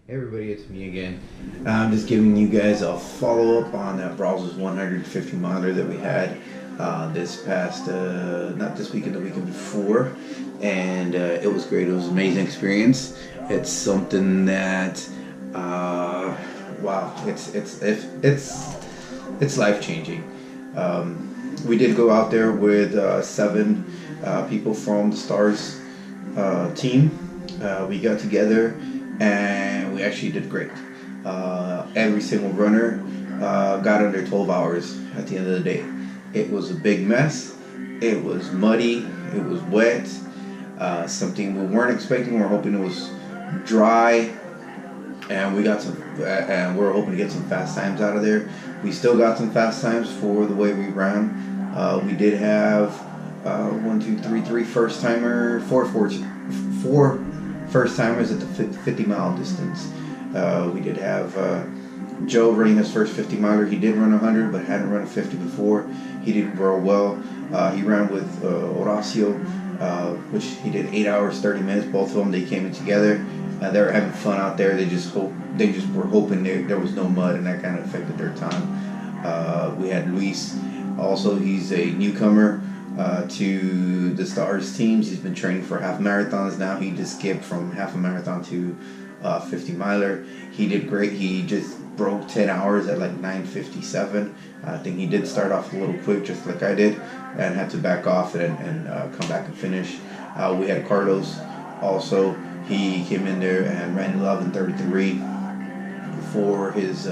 Hey everybody, it's me again. I'm just giving you guys a follow-up on that Brazos 150 miler that we had this past, not this weekend, the weekend before. And it was great. It was an amazing experience. It's something that, wow, it's life-changing. We did go out there with seven people from the STARS team. We got together and we actually did great. Every single runner got under 12 hours at the end of the day. It was a big mess. It was muddy. It was wet. Something we weren't expecting. We're hoping it was dry, and we got some. And we're hoping to get some fast times out of there. We still got some fast times for the way we ran. We did have three first timer, four first timers at the 50 mile distance. We did have Joe running his first 50 miler. He did run 100, but hadn't run a 50 before. He did real well. He ran with Horacio, which he did 8 hours 30 minutes. Both of them, they came in together. They were having fun out there. They just were hoping there was no mud, and that kind of affected their time. We had Luis. Also, he's a newcomer to the STARS teams. He's been training for half marathons now. He just skipped from half a marathon to 50 miler. He did great. He just broke 10 hours at like 9:57. I think he did start off a little quick, just like I did, and had to back off and come back and finish. We had Carlos also. He came in there and ran 11:33 for his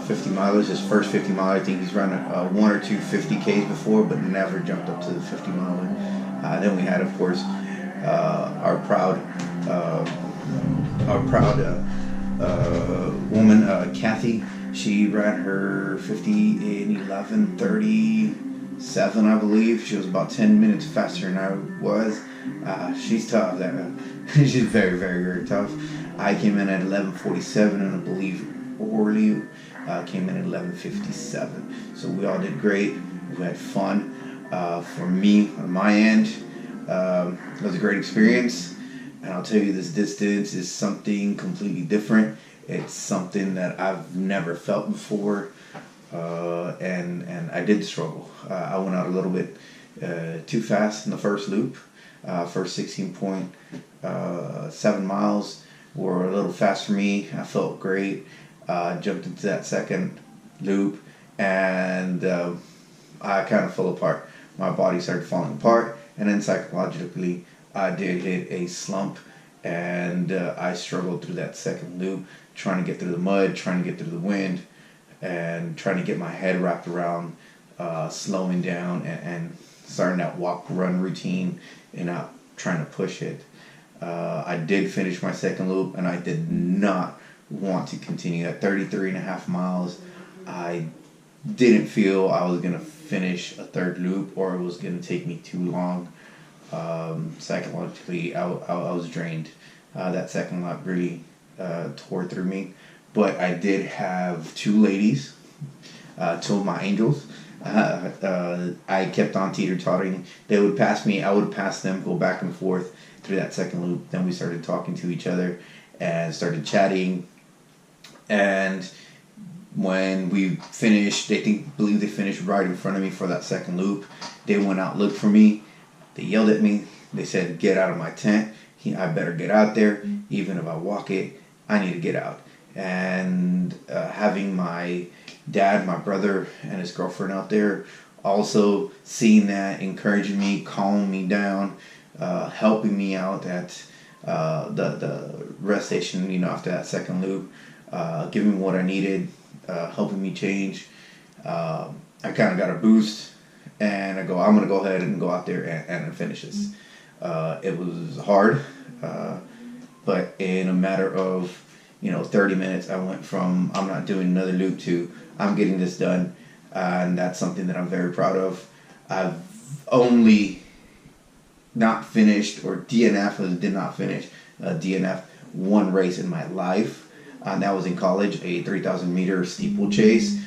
50 milers. His first 50 miler, I think he's run one or two 50Ks before, but never jumped up to the 50 miler. Then we had, of course, our proud woman, Kathy. She ran her 50 in 11:37, I believe. She was about 10 minutes faster than I was. She's tough. She's very, very, very tough. I came in at 11:47, and I believe Orly came in at 11:57. So we all did great. We had fun. For me, on my end, it was a great experience. And I'll tell you, this distance is something completely different. It's something that I've never felt before, and I did struggle. I went out a little bit too fast in the first loop. First 16.7 miles were a little fast for me. I felt great. Jumped into that second loop, and I kind of fell apart. My body started falling apart, and then psychologically, I did hit a slump, and I struggled through that second loop, trying to get through the mud, trying to get through the wind, and trying to get my head wrapped around slowing down and starting that walk-run routine and not trying to push it. I did finish my second loop, and I did not want to continue at 33 and a half miles. I didn't feel I was going to finish a third loop, or it was going to take me too long. Psychologically, I was drained. That second lap really tore through me. But I did have two ladies, two of my angels. I kept on teeter-tottering. They would pass me, I would pass them, go back and forth through that second loop. Then we started talking to each other and started chatting. And when we finished, believe they finished right in front of me for that second loop. They went out, looked for me. They yelled at me. They said, "Get out of my tent. I better get out there. Even if I walk it, I need to get out." And having my dad, my brother, and his girlfriend out there, also seeing that, encouraging me, calming me down, helping me out at the rest station, after that second loop, giving me what I needed, helping me change. I kind of got a boost, and I'm going to go ahead and go out there and finish this. It was hard, but in a matter of 30 minutes, I went from I'm not doing another loop to I'm getting this done, and that's something that I'm very proud of. I've only not finished, or did not finish DNF one race in my life, and that was in college, a 3,000 meter steeplechase,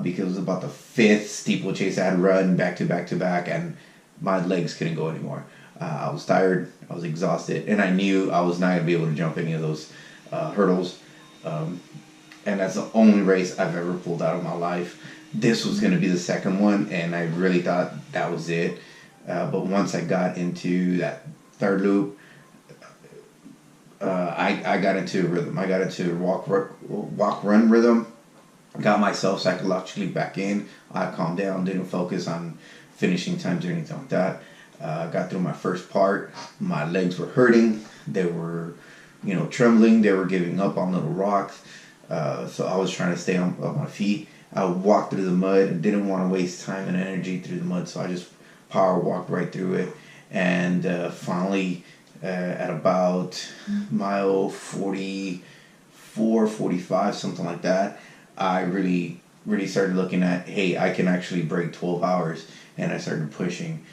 because it was about the fifth steeplechase I had run back to back to back, and my legs couldn't go anymore. I was tired, I was exhausted, and I knew I was not going to be able to jump any of those hurdles. And that's the only race I've ever pulled out of my life. This was going to be the second one, and I really thought that was it. But once I got into that third loop, I got into a rhythm. I got into walk, run rhythm. Got myself psychologically back in. I calmed down, didn't focus on finishing times or anything like that. Got through my first part. My legs were hurting. They were, trembling. They were giving up on little rocks. So I was trying to stay on my feet. I walked through the mud and didn't want to waste time and energy through the mud, so I just power walked right through it. And finally, at about mile 44, 45, something like that, I really started looking at, hey, I can actually break 12 hours. And I started pushing.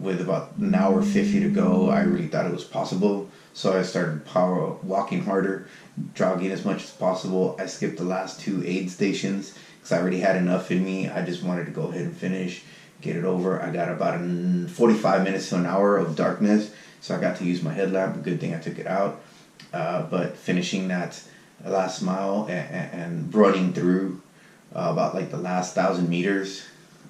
With about an hour 50 to go, I really thought it was possible. So I started power walking harder, jogging as much as possible. I skipped the last 2 aid stations because I already had enough in me. I just wanted to go ahead and finish, get it over. I got about 45 minutes to an hour of darkness, so I got to use my headlamp. A good thing I took it out. But finishing that last mile and running through about like the last 1,000 meters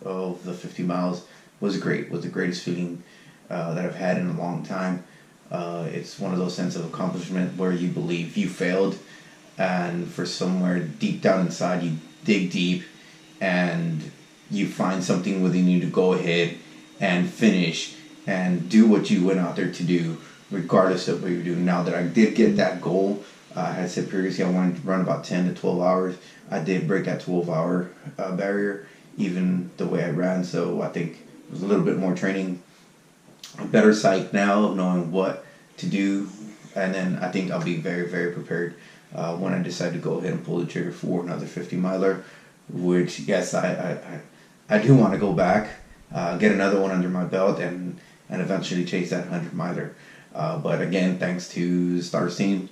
of the 50 miles was great. Was the greatest feeling that I've had in a long time. It's one of those sense of accomplishment where you believe you failed, and for somewhere deep down inside you dig deep and you find something within you to go ahead and finish and do what you went out there to do, regardless of what you're doing. Now that I did get that goal, I had said previously I wanted to run about 10 to 12 hours. I did break that 12-hour barrier, even the way I ran, so I think it was a little bit more training, a better psych now of knowing what to do, and then I think I'll be very, very prepared when I decide to go ahead and pull the trigger for another 50 miler, which, yes, I do want to go back, get another one under my belt, and eventually chase that 100 miler. But again, thanks to Stars team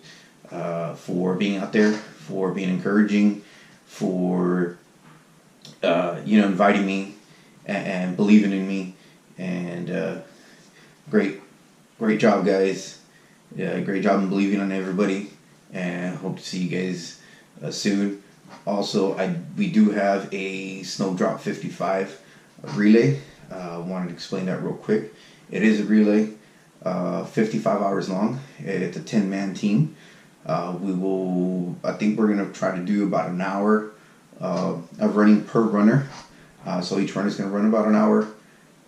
for being out there, for being encouraging, for inviting me and believing in me, and great job, guys. Great job in believing on everybody, and hope to see you guys soon. Also, we do have a Snowdrop 55 relay. Wanted to explain that real quick. It is a relay, 55 hours long. It's a 10-man team. I think we're going to try to do about an hour of running per runner. So each runner is going to run about an hour.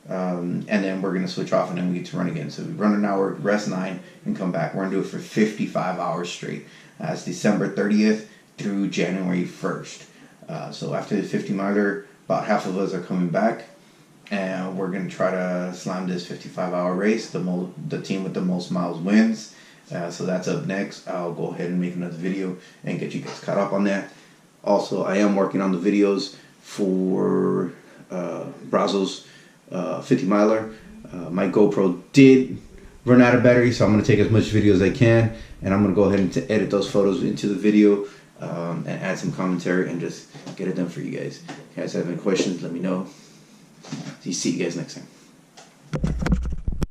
And then we're going to switch off and then we get to run again. So we run an hour, rest 9, and come back. We're going to do it for 55 hours straight. It's December 30th through January 1st. So after the 50 miler, about half of us are coming back. And we're going to try to slam this 55-hour race. The team with the most miles wins. So that's up next. I'll go ahead and make another video and get you guys caught up on that. Also, I am working on the videos for Brazos 50 miler. My GoPro did run out of battery, so I'm going to take as much video as I can, and I'm going to go ahead and edit those photos into the video and add some commentary and just get it done for you guys. If you guys have any questions, let me know. See you guys next time.